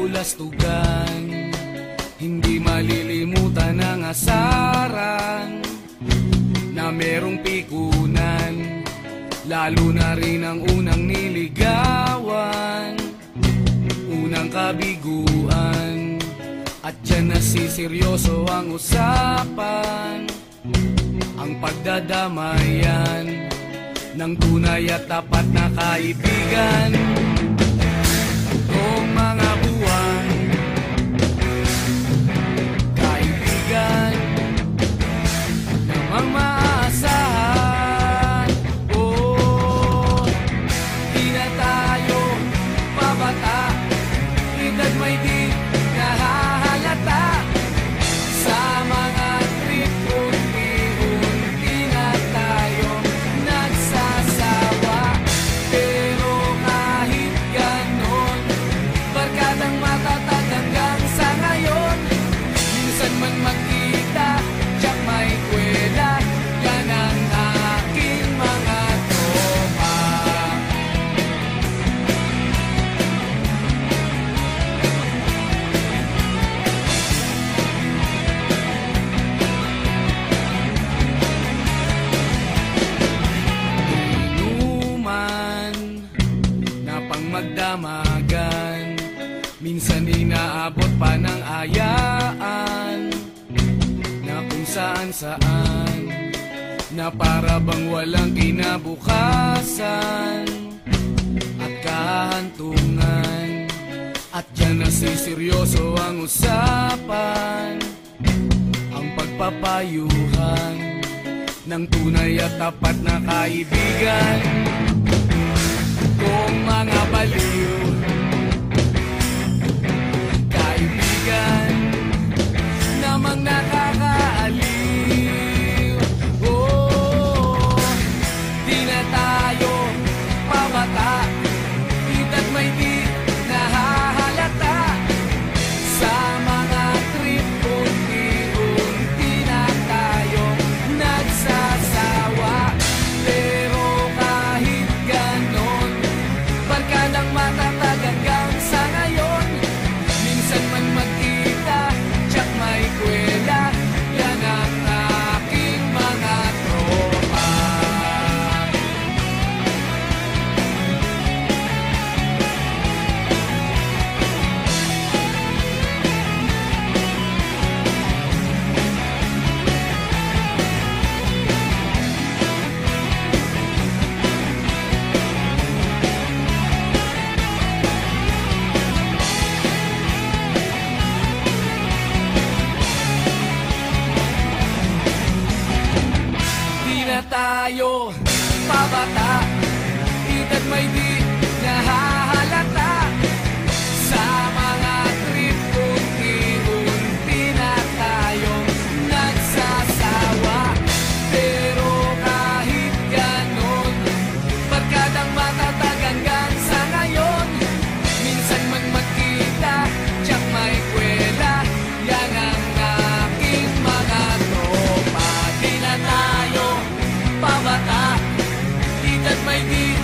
kabulastugan, hindi malilimutan ang asaran na merong pikunan, lalo na rin ang unang niligawan, unang kabiguan. At dyan nasiseryoso ang usapan, ang pagdadamayan ng tunay at tapat na kaibigan. Kung mga buwan, kaibigan namang maaasahan. Oh, di na tayo pabata, edad may di nahahalata. Sa mga trip unti-unti na tayo nagsasawa. Pero kahit ganon, barkadang matatag hanggang sa ngayon. Minsan man magkita, tiyak may kwela, yan ang aking mga tropa. Inuman na pang magdamagan, minsan inaabot pa ng ayaan, na kung saan-saan, na para bang walang kinabukasan at kahantungan. At dyan nasiseryoso ang usapan, ang pagpapayuhan ng tunay at tapat na kaibigan. Kung mga baliw, kaibigan namang nakakaaliw. Oh, di na tayo pabata, edad may di nahahalata. Sa mga trip unti-unti na tayo nagsasawa. Pero kahit ganon, barkadang matatag hanggang sa ngayon. Minsan man magkita, tiyak may kwela, yan ang aking mga tropa. Di na tayo pabata, edad may di nahahalata. Sa mga trip unti-unti na tayo nagsasawa. Pero kahit ganon, barkadang matatag hanggang sa ngayon. Minsan man magkita, tiyak may kwela, yan ang aking mga tropa. Di na tayo pabata, edad may di